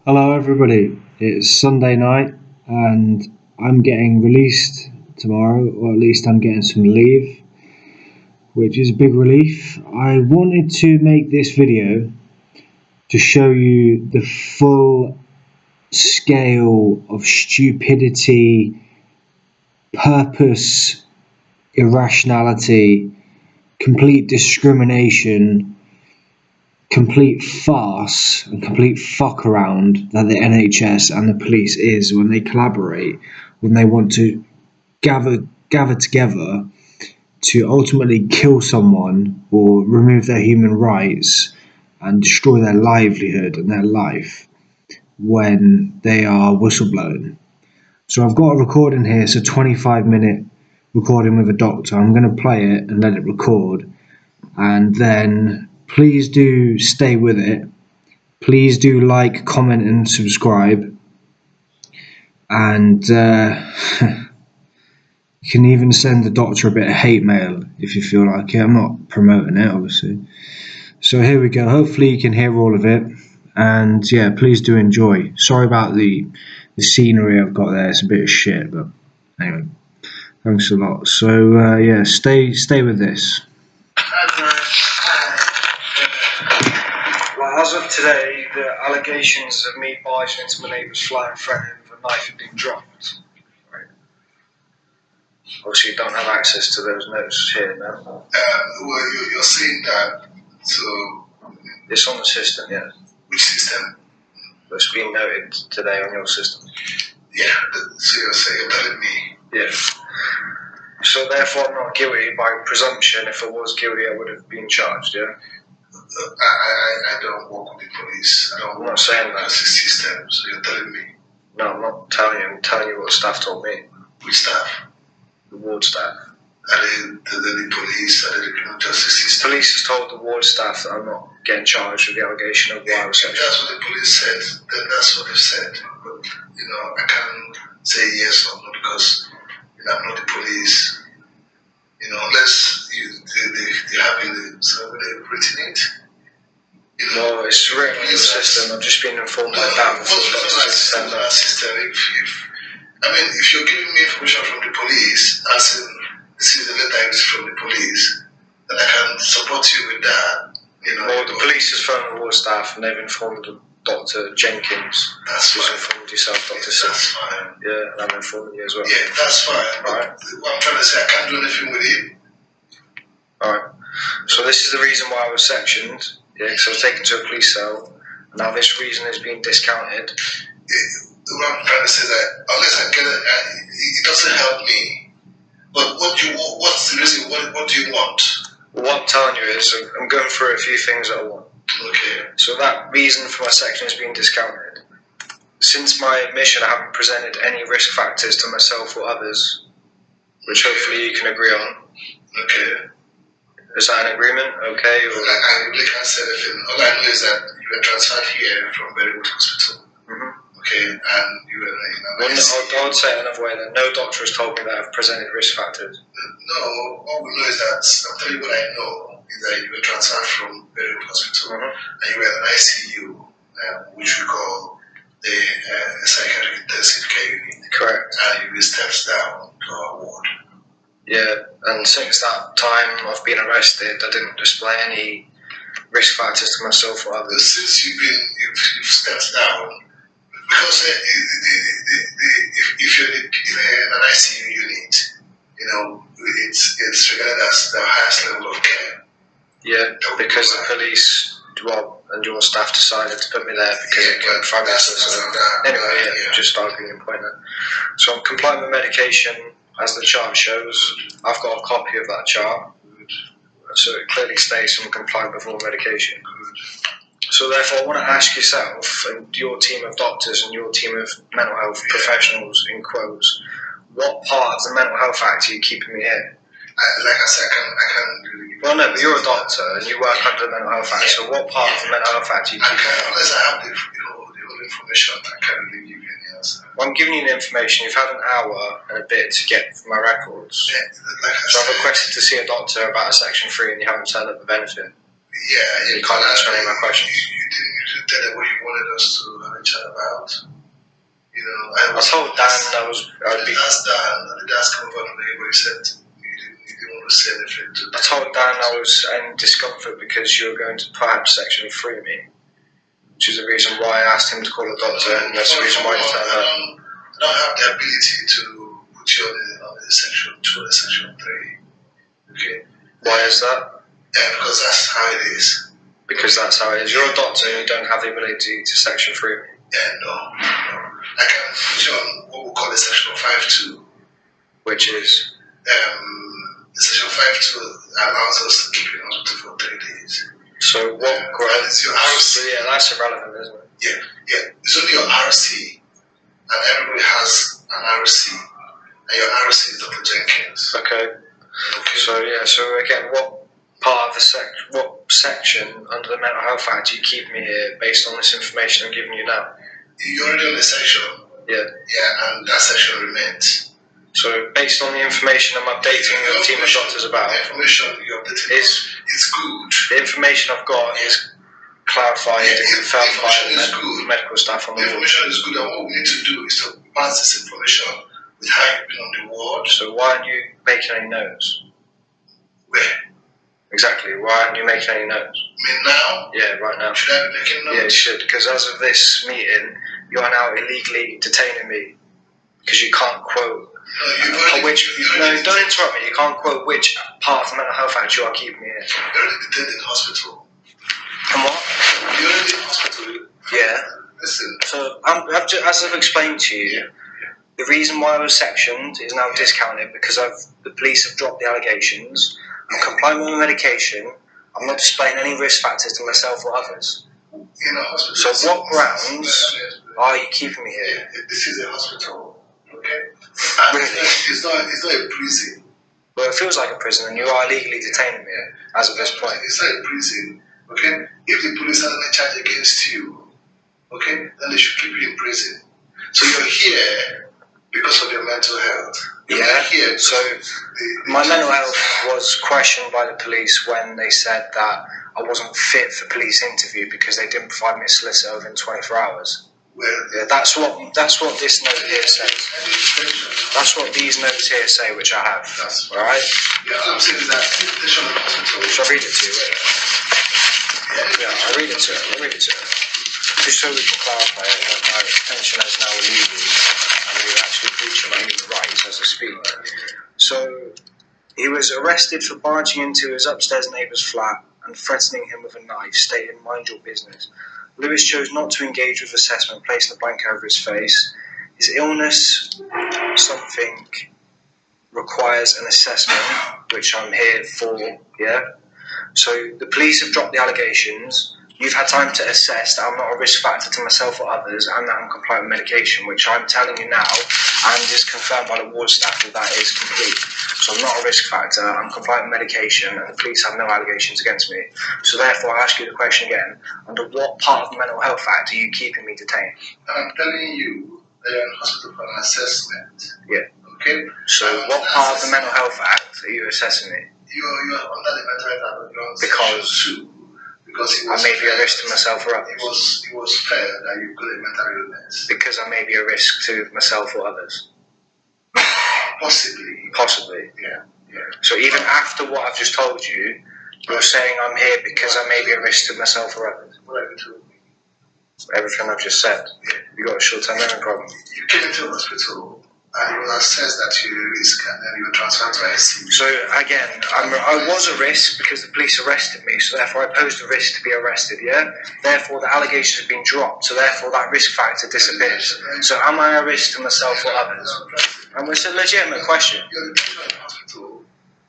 Hello, everybody. It's Sunday night, and I'm getting released tomorrow, or at least I'm getting some leave, which is a big relief. I wanted to make this video to show you the full scale of stupidity, purpose, irrationality, complete discrimination, complete farce and complete fuck around that the NHS and the police is when they collaborate, when they want to gather together to ultimately kill someone or remove their human rights and destroy their livelihood and their life when they are whistleblowing. So I've got a recording here, it's a 25-minute recording with a doctor. I'm going to play it and let it record, and then please do stay with it. Please do like, comment, and subscribe. And you can even send the doctor a bit of hate mail if you feel like it. I'm not promoting it, obviously. So here we go. Hopefully you can hear all of it. And yeah, please do enjoy. Sorry about the scenery I've got there. It's a bit of shit, but anyway, thanks a lot. So yeah, stay with this. Well, as of today, the allegations of me barging into my neighbour's flat and threatening with a knife have been dropped. Right. Obviously, you don't have access to those notes here now. Well, you're saying that, so... It's on the system, yeah. Which system? It's been noted today on your system. Yeah, so you're telling me... Yeah. So therefore, I'm not guilty by presumption. If I was guilty, I would have been charged, yeah? I don't work with the police. I'm not saying that. It's a system, so you're telling me. No, I'm not telling you. I'm telling you what staff told me. Which staff? The ward staff. Are they the police? Are they the criminal justice system? Police has told the ward staff that I'm not getting charged with the allegation of wire reception. If that's what the police said, then that's what they've said. But, I can't say yes or no because I'm not the police. Unless they have they've written it. No, it's written on the system. I've just been informed by that. What's written on that system? If you're giving me information from the police, as in this is the letter I received from the police, then I can support you with that. Well, the police has phoned the ward staff and they've informed Dr. Jenkins. That's fine. Informed yourself, Dr. Yes, that's fine. Yeah, and I'm informing you as well. Yeah, that's fine. But right. What I'm trying to say, I can't do anything with it. Alright. So this is the reason why I was sectioned. Yeah, because I was taken to a police cell. Now this reason is being discounted. What I'm trying to say is that unless I get it, it doesn't help me. But what's the reason? What do you want? Well, what I'm telling you is I'm going through a few things that I want. Okay. So that reason for my section is being discounted. Since my admission, I haven't presented any risk factors to myself or others, which hopefully you can agree on. Okay. Is that an agreement? Okay. Or... I really can't say anything. All I know is that you were transferred here from Berrywood Hospital. Mm-hmm. Okay, and you were I would say it another way then. No doctor has told me that I've presented risk factors. No, all we know is that, I'll tell you what I know, is that you were transferred from Berrywood Hospital, and you were in an ICU, which we call the psychiatric intensive care unit. Correct. And you steps down to our ward. Yeah, and since that time I've been arrested, I didn't display any risk factors to myself or others. Since you've stepped down, because if you're in an ICU unit, it's regarded as the highest level of care. Yeah, because the police, and your staff decided to put me there because it couldn't find me. Anyway, just arguing and point there. So I'm compliant with medication, as the chart shows. I've got a copy of that chart, so it clearly states I'm compliant with all medication. So therefore, I want to ask yourself and your team of doctors and your team of mental health professionals, in quotes, what part of the Mental Health Act are you keeping me here? Like I said, I can't really... Well, no, but you're a doctor and you work under the Mental Health Act, so what part of the Mental Health Act are you keeping me here? Unless I have the whole information, I can't really give you any answer. Well, I'm giving you the information. You've had an hour and a bit to get my records. So I've requested to see a doctor about a Section 3 and you haven't turned up with anything. Yeah, you can't answer any of my questions. You didn't tell them what you wanted us to. mentioned about. I told Dan I would be. Asked Dan, and the dad's come over and he said you didn't want to say anything to. I told Dan I was in discomfort because you were going to perhaps sexually free me, which is the reason why I asked him to call a doctor, and that's the reason why you turned up. I don't have the ability to put you on the section 2 and section 3. Okay. Why is that? Yeah, because that's how it is. Because that's how it is. You're a doctor and you don't have the ability to section free me. Yeah, no. I can put you on what we call the section 5-2. Which is? The section 5-2 allows us to keep you in hospital for 3 days. So what it's your RC. So yeah, that's irrelevant, isn't it? Yeah. It's only your RC. And everybody has an RC. And your RC is Dr. Jenkins. Okay. So again, what part of what section under the Mental Health Act do you keep me here based on this information I'm giving you now? You're already on the section. Yeah. Yeah, and that section remains. So based on the information I'm updating the team of doctors about, the information you're updating is good. The information I've got is clarified and confirmed by the medical staff on the ward. The information is good, and what we need to do is to pass this information with how you've been on the ward. So why aren't you making any notes? Where? Exactly, why aren't you making any notes? I mean now? Yeah, right now. Should I be making notes? Yeah, you should, because as of this meeting, you are now illegally detaining me because you can't quote don't interrupt me. You can't quote which part of the Mental Health Act you are keeping me in. You're already detained in hospital. And what? You're already in hospital. Yeah. Listen. So as I've explained to you, the reason why I was sectioned is now discounted because the police have dropped the allegations. I'm complying with my medication. I'm not displaying any risk factors to myself or others. In a hospital. So what grounds are you keeping me here? This is a hospital. Okay. Really? It's not a prison. Well, it feels like a prison, and you are legally detaining me as of this point. It's not a prison. Okay. If the police has any charge against you, okay, then they should keep you in prison. So you're here because of your mental health. Yeah. Here. So my mental health was questioned by the police when they said that I wasn't fit for police interview because they didn't provide me a solicitor within 24 hours. Well, yeah, that's what this note here says. That's what these notes here say, which I have. All right. Yeah, I'm saying that should I read it to you? Yeah, I read it to you. Just so we can clarify it, that my pension is now illegal and we're actually breaching my human rights as I speak. So he was arrested for barging into his upstairs neighbour's flat and threatening him with a knife, stating, "Mind your business." Lewis chose not to engage with assessment, placing a blanket over his face. His illness, something, requires an assessment, which I'm here for, yeah? So the police have dropped the allegations. You've had time to assess that I'm not a risk factor to myself or others and that I'm compliant with medication, which I'm telling you now and is confirmed by the ward staff that is complete. So I'm not a risk factor, I'm compliant with medication and the police have no allegations against me. So therefore I ask you the question again, under what part of the Mental Health Act are you keeping me detained? I'm telling you that you're in hospital for an assessment. Yeah. Okay? So what part of the Mental Health Act are you assessing me? You're under the Mental Health Act because I may be a risk to myself or others. It was fair that you got a mental illness. Because I may be a risk to myself or others. Possibly. Yeah. So even after what I've just told you, you're saying I'm here because I may be a risk to myself or others. What have you told me? Everything I've just said. Yeah. You got a short-term memory problem. You came into the hospital and it was assessed that you're a risk and then you were transferred to ICU. So again, I was a risk because the police arrested me, so therefore I posed a risk to be arrested, yeah? Therefore the allegations have been dropped, so therefore that risk factor disappears. So am I a risk to myself or others? And it's a legitimate question. You're in the hospital.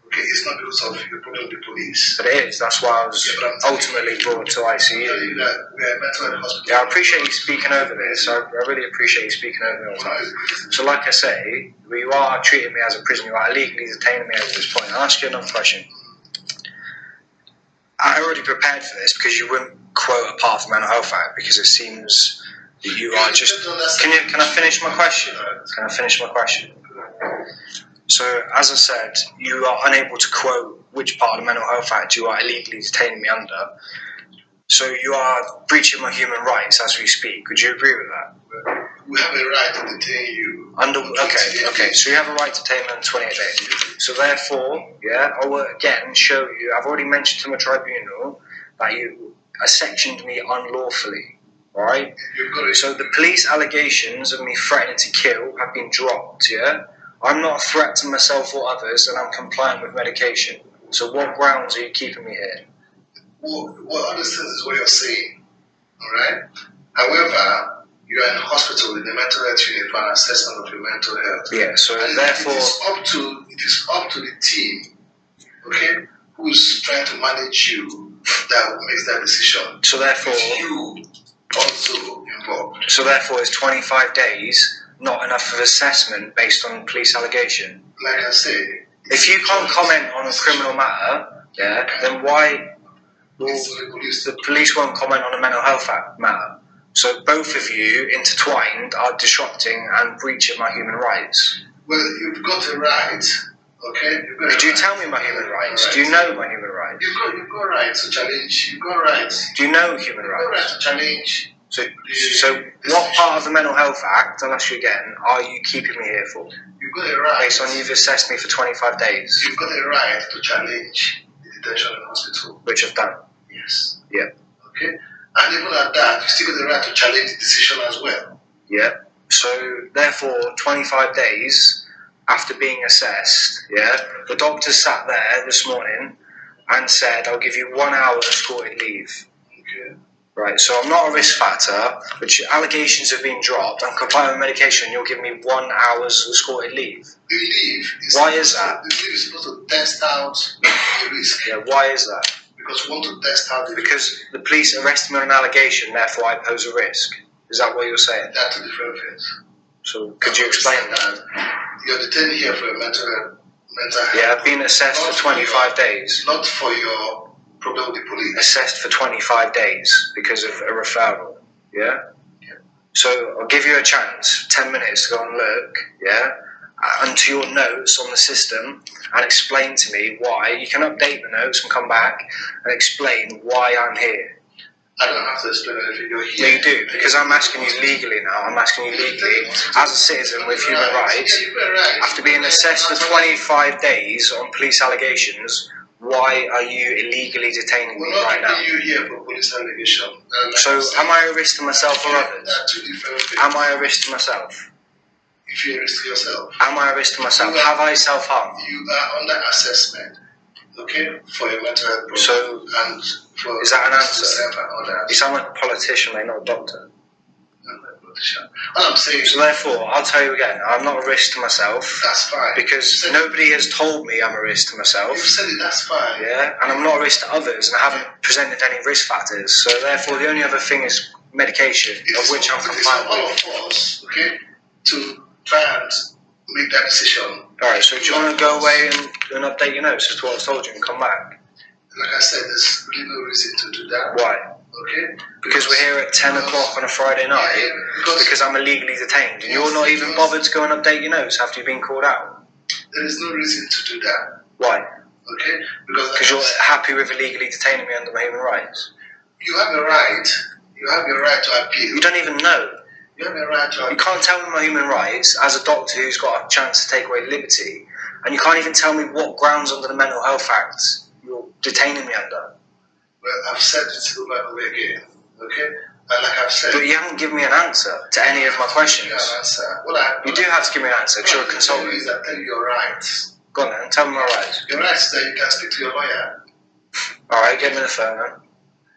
Okay, it's not because of your problem with the police. But it is, that's why I was ultimately brought to ICU. Yeah, I appreciate you speaking over this. I really appreciate you speaking over me all the time. So like I say, you are treating me as a prisoner. You are illegally detaining me at this point. I'll ask you another question. I already prepared for this because you wouldn't quote a part of the Mental Health Act because it seems that you are just... Can I finish my question? Can I finish my question? So, as I said, you are unable to quote which part of the Mental Health Act you are illegally detaining me under. So you are breaching my human rights as we speak. Would you agree with that? We have a right to detain you. Okay. So you have a right to detain me on 28 days. So therefore, I will again show you. I've already mentioned to my tribunal that you sectioned me unlawfully. All right. So the police allegations of me threatening to kill have been dropped. Yeah. I'm not a threat to myself or others, and I'm compliant with medication. So what grounds are you keeping me here? Well, understand is what you're saying. All right. However, you are in a hospital in the mental health unit for an assessment of your mental health. Yeah, so and therefore... It is up to the team, okay, who's trying to manage you that makes that decision. So therefore... With you also involved. So therefore, is 25 days not enough of assessment based on police allegation? Like I said... If you can't comment on a criminal matter, then why... Well, the police won't comment on a mental health matter. So both of you intertwined are disrupting and breaching my human rights. Well, you've got a right, okay? Could you tell me my human rights? Do you know my human rights? You've got rights to challenge. You've got rights. Do you know human rights? You've got rights to challenge. So what part of the Mental Health Act, I'll ask you again, are you keeping me here for? You've got a right. Based on you've assessed me for 25 days. You've got a right to challenge the detention in the hospital. Which I've done. Yes. Yeah. Okay. And even at that, you still got the right to challenge the decision as well. Yeah. So therefore, 25 days after being assessed, the doctor sat there this morning and said, "I'll give you 1 hour escorted leave." Okay. Right. So I'm not a risk factor, but your allegations have been dropped. I'm compliant with medication. You'll give me 1 hour's escorted leave. The leave. Why is that? The leave is supposed to test out the risk. Yeah. Why is that? Because we want to test out the Because the police arrested me on an allegation, therefore I pose a risk. Is that what you're saying? That's two different things. So could you explain that? You're detained here for a mental health. Yeah, I've been assessed for 25 days. Not for your problem with the police. Assessed for 25 days because of a referral. Yeah? So I'll give you a chance, 10 minutes to go and look, onto your notes on the system and explain to me why. You can update the notes and come back and explain why I'm here. I don't have to explain anything. You're here. Yeah, you do, because I'm asking you legally now. I'm asking you legally, as a citizen with human rights, after being assessed for 25 days on police allegations, why are you illegally detaining me right now? You here for police allegation. So, am I a risk to myself or others? That's two different things. Am I a risk to myself? If you're a risk to yourself. Am I a risk to myself? Have I self-harm? You are under assessment, okay, for your mental health problem. So, and for is that an answer? And you sound like a politician, mate, not a doctor. I'm not a politician. All I'm saying. So therefore, I'll tell you again, I'm not a risk to myself. That's fine. Because nobody has told me I'm a risk to myself. You've said it, that's fine. Yeah, and I'm not a risk to others, and I haven't presented any risk factors. So therefore, the only other thing is medication, of which I'm compliant with. It's all of us, okay, to try and make that decision. Alright, so do you want to go away and update your notes as to what I've told you and come back? Like I said, there's really no reason to do that. Why? Okay? Because we're here at 10 o'clock on a Friday night, because I'm illegally detained, and you're not even bothered to go and update your notes after you've been called out? There is no reason to do that. Why? Okay? Because you're happy with illegally detaining me under my human rights? You have a right. You have your right to appeal. You don't even know. You have a right to appeal. You can't tell me my human rights as a doctor who's got a chance to take away liberty, and you can't even tell me what grounds under the Mental Health Act you're detaining me under. Well, I've said it over and over again, okay? And like I've said... But you haven't given me an answer to any of my questions. You do have to give me an answer, because you're a consultant. I tell you your rights. Go on then, tell me my rights. Your rights is that you can speak to your lawyer. Alright, give me the phone then.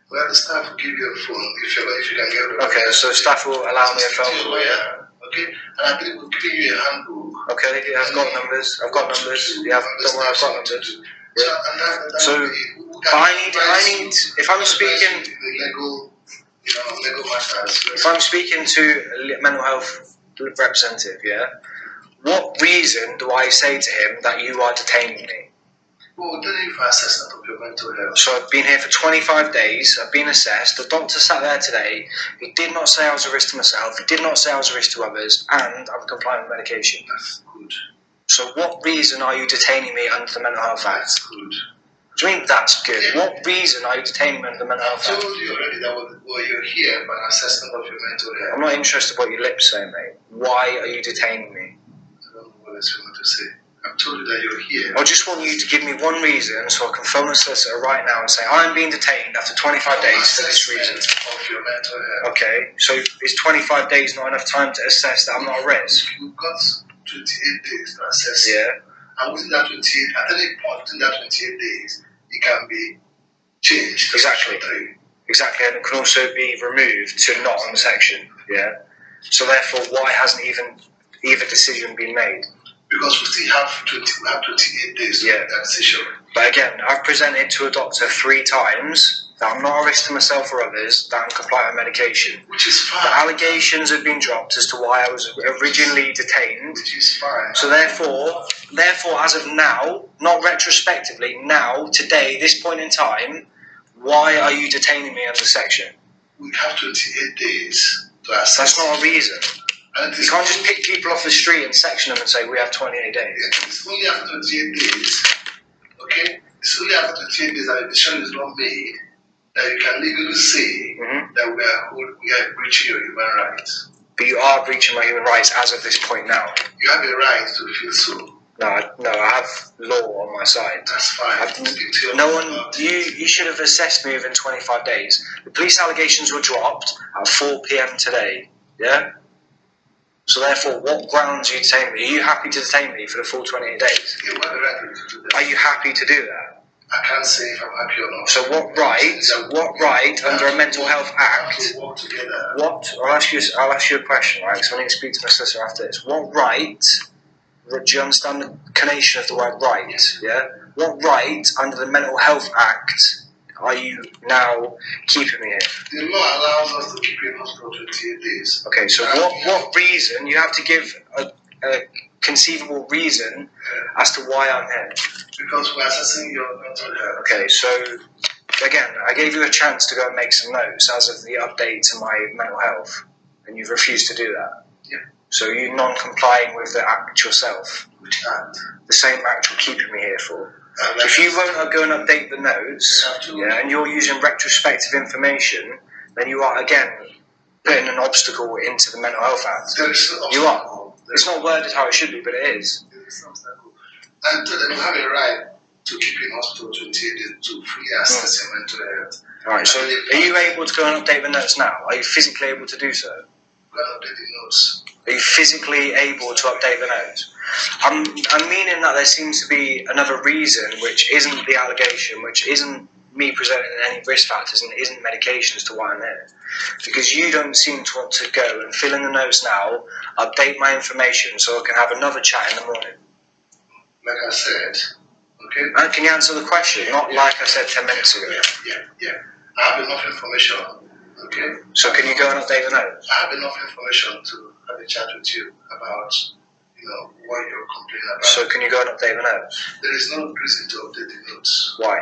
Well, the staff will give you a phone if you can get it. Okay, so staff will allow me a phone call, yeah? Okay, and I believe we're giving you a handbook. Okay, yeah, I've got numbers. Yeah, don't worry, I've got numbers. Yeah. So, but I need, if I'm speaking, legal matters. If I'm speaking to a mental health representative, what reason do I say to him that you are detaining me? Well, then you for assessment of your mental health. So I've been here for 25 days, I've been assessed, the doctor sat there today, he did not say I was a risk to myself, he did not say I was a risk to others, and I'm compliant with medication. That's good. So what reason are you detaining me under the Mental Health Act? That's good. Do you mean that's good? Yeah. What reason are you detaining me under the mental health I act? told you already that you're here for an assessment of your mental health. I'm not interested in what your lips say, mate. Why are you detaining me? I don't know what else you want to say. I've told you that you're here. I just want you to give me one reason so I can phone a solicitor right now and say I'm being detained after 25 days for this reason. Of your mental health. Okay, so is 25 days not enough time to assess that I'm not at risk? You've got 28 days to assess. Yeah. And within that 28, at any point within that 28 days, it can be changed. Exactly. Exactly, and it can also be removed to not on the section. Yeah. So therefore, why hasn't either decision been made? Because we still have 28 days to make that decision. But again, I've presented to a doctor 3 times that I'm not arresting myself or others, that I'm compliant with medication. Which is fine. The allegations have been dropped as to why I was originally detained. Which is fine. So therefore, as of now, not retrospectively, now, today, this point in time, why are you detaining me under section? We have 28 days to assess. That's not a reason. And You can't just pick people off the street and section them and say we have 28 days. Yeah, it's only after 28 days, okay? It's only after 28 days that a decision is not made that you can legally say that we are breaching your human rights. But you are breaching my human rights as of this point now. You have a right to feel so. No, I have law on my side. That's fine. You should have assessed me within 25 days. The police allegations were dropped at 4 p.m. today. Yeah? So therefore, what grounds are you detaining me? Are you happy to detain me for the full 28 days? Yeah, we have the right to do that. Are you happy to do that? I can't say if I'm happy or not. So what right under a mental health act? We have to work together. I'll ask you a question, right? Because I need to speak to my solicitor after this. What right? Do you understand the connotation of the word right? Yeah. What right under the Mental Health Act are you now keeping me here? The law allows us to keep you in hospital 28 days. Okay. So what reason? You have to give a conceivable reason as to why I'm here. Because we're assessing your mental health. Okay. So again, I gave you a chance to go and make some notes as of the update to my mental health, and you've refused to do that. Yeah. So you're non-complying with the act yourself. Which act? The same act you're keeping me here for. So if you won't go and update the notes, and you're using retrospective information, then you are again putting an obstacle into the Mental Health Act. There is no obstacle. You are. It's not worded how it should be, but it is. There is no obstacle. And you have a right to keep you in hospital 28 days to freely assess your mental health. Alright, so are you able to go and update the notes now? Are you physically able to do so? Go and update the notes. Are you physically able to update the notes? I'm meaning that there seems to be another reason, which isn't the allegation, which isn't me presenting any risk factors and isn't medication as to why I'm here. Because you don't seem to want to go and fill in the notes now, update my information so I can have another chat in the morning. Like I said, okay? And can you answer the question? Not like I said 10 minutes ago. Yeah. I have enough information, okay? So can you go and update the notes? I have enough information to have a chat with you about, what you're complaining about. So can you go and update the notes? There is no reason to update the notes. Why?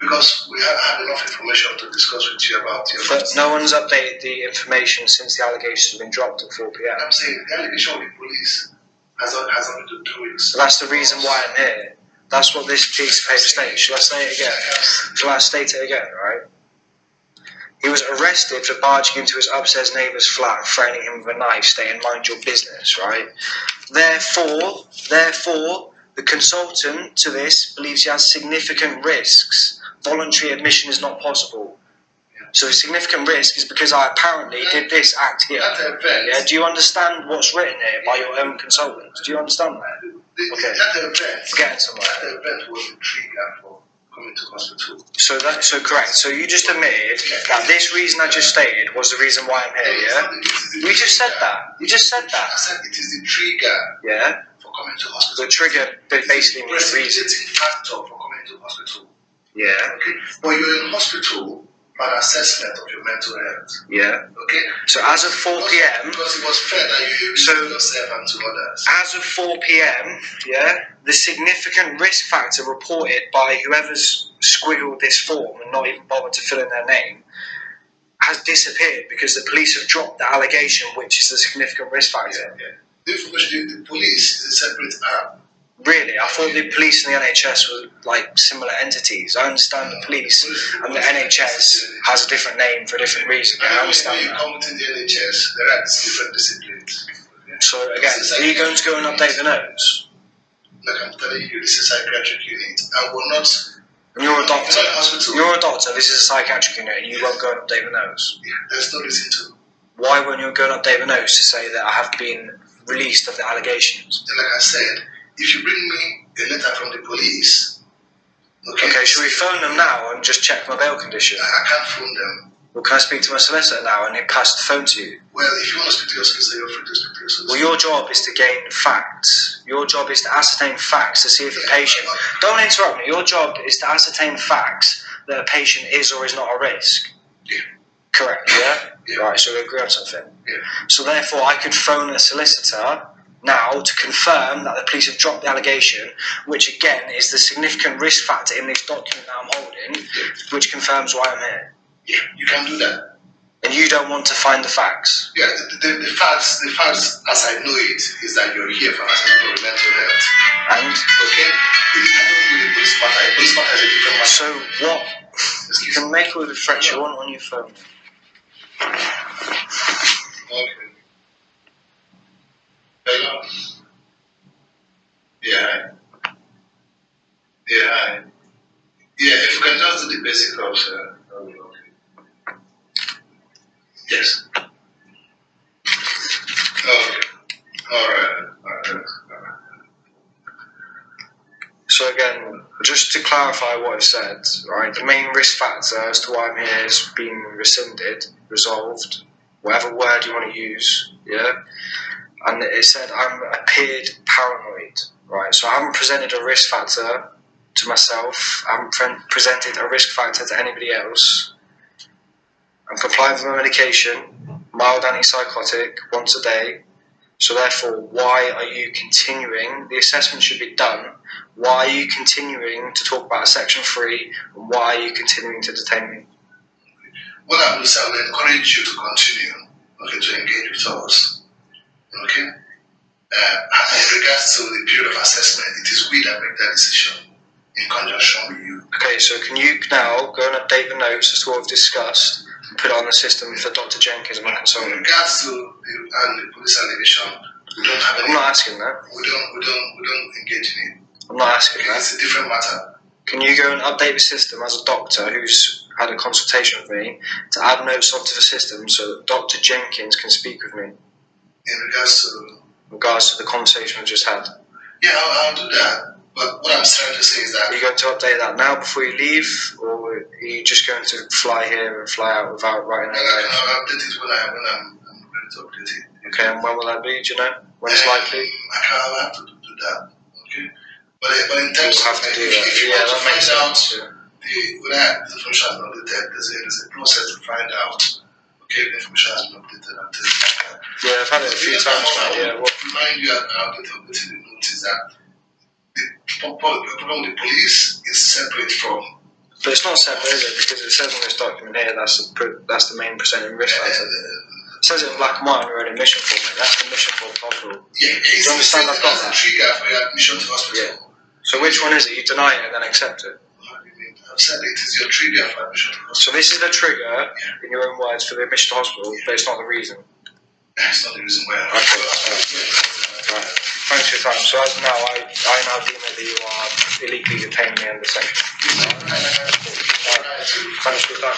Because we have enough information to discuss with you about your... But no one's updated the information since the allegations have been dropped at 4 p.m. I'm saying the allegation with the police has nothing to do with... So that's the reason why I'm here. That's what this piece of paper states. Shall I say it again? Shall I state it again, right? He was arrested for barging into his upstairs neighbour's flat, threatening him with a knife, stating, "Mind your business," right? Therefore, the consultant to this believes he has significant risks. Voluntary admission is not possible. So the significant risk is because I apparently did this act here. Yeah, do you understand what's written here by your own consultant? Do you understand that? Okay. That event, Getting somewhere. That event was a trigger for coming to hospital. So correct. So you just admitted that this reason I just stated was the reason why I'm here, yeah? You just said that. You just said that. I said it is the trigger. Yeah. For coming to hospital. The trigger basically means reason. Precipitating factor for coming to hospital. Yeah. Okay. But you're in hospital for an assessment of your mental health. Yeah. Okay. So as of 4 p.m. Because it was fair that you yourself and to others. As of 4 p.m. Yeah, the significant risk factor reported by whoever's squiggled this form and not even bothered to fill in their name has disappeared because the police have dropped the allegation, which is the significant risk factor. Yeah. The information, the police is a separate arm Really? I thought the police and the NHS were like similar entities. I understand the police and the NHS has a different name for a different reason. I understand when you that. come to the NHS, there are different disciplines. So again, are you going to go and update the notes? Like I'm telling you, this is a psychiatric unit. I will not. And you're a doctor. You're not a hospital. You're a doctor. This is a psychiatric unit, and you won't go and update the notes. Yeah, there's no reason to. Why won't you go and update the notes to say that I have been released of the allegations? And like I said, if you bring me a letter from the police, Okay, should we phone them now and just check my bail condition? I can't phone them. Well, can I speak to my solicitor now and pass the phone to you? Well, if you want to speak to your solicitor, you're free to speak to your solicitor. Well, your job is to gain facts. Your job is to ascertain facts to see if a patient... Don't interrupt me. Your job is to ascertain facts that a patient is or is not a risk. Yeah. Correct, yeah? Yeah. Right, so we agree on something. Yeah. So therefore, I could phone a solicitor now to confirm that the police have dropped the allegation, which again is the significant risk factor in this document that I'm holding, which confirms why I'm here. Yeah, you can do that. And you don't want to find the facts. Yeah, the facts, as I know it, is that you're here for assessment of mental health. And Okay, it is happening with the police matter. A police matter is a different matter. so what? You can make all the threats you want on your phone. Okay. Hello. Yeah. Hi. Yeah. Hi. Yeah. If you can just do the basic of that will be okay. Yes. Okay. All right. So again, just to clarify what I've said, right? The main risk factor as to why I'm here has been rescinded, resolved, whatever word you want to use, yeah. And it said I'm appeared paranoid, right? So I haven't presented a risk factor to myself. I haven't presented a risk factor to anybody else. I'm compliant with my medication, mild antipsychotic, once a day. So therefore, why are you continuing? The assessment should be done. Why are you continuing to talk about Section 3? And why are you continuing to detain me? What I will say, I will encourage you to continue, okay, to engage with us, okay? In regards to the period of assessment, it is we that make that decision in conjunction with you. Okay, so can you now go and update the notes as to what we've discussed and put it on the system for Dr. Jenkins, my In consultant? regards to the police allegation, we don't have any. I'm not asking that. We don't engage in it. I'm not asking that. It's a different matter. Can you go and update the system as a doctor who's had a consultation with me to add notes onto the system so that Dr. Jenkins can speak with me In regards to the conversation we just had? yeah, I'll do that. But what I'm trying to say is that Are you going to update that now before you leave, or are you just going to fly here and fly out without writing I'll anything? update it when I'm ready to update it. Okay, and when will that be? Do you know? When it's likely? I'll have to do that. Okay. But in terms You'll of have to do if that. you Yeah, want to that makes find out sense. Yeah. whether the information has been updated, there's a process to find out. Okay, the information has been updated and things like that. Yeah, I've had it a few times now. Yeah, well, Remind you about updating the note is that the problem with the police is separate from. but it's not separate, is it? Because it says on this document here that's the main presenting risk factor. It says it in black and white on your own admission form. Mate. That's the admission form hospital. Yeah, it's Do you understand I've got that's that? a trigger for your admission to hospital. Yeah. So which one is it? You deny it and then accept it. What do you mean? I've said it is your trigger for admission to So hospital. this is the trigger, in your own words, for the admission to hospital, but it's not the reason. That's not the reason why. Okay. Right. Thanks for your time. So as now, I now deem it that you are illegally detaining me under section. Thanks for your time.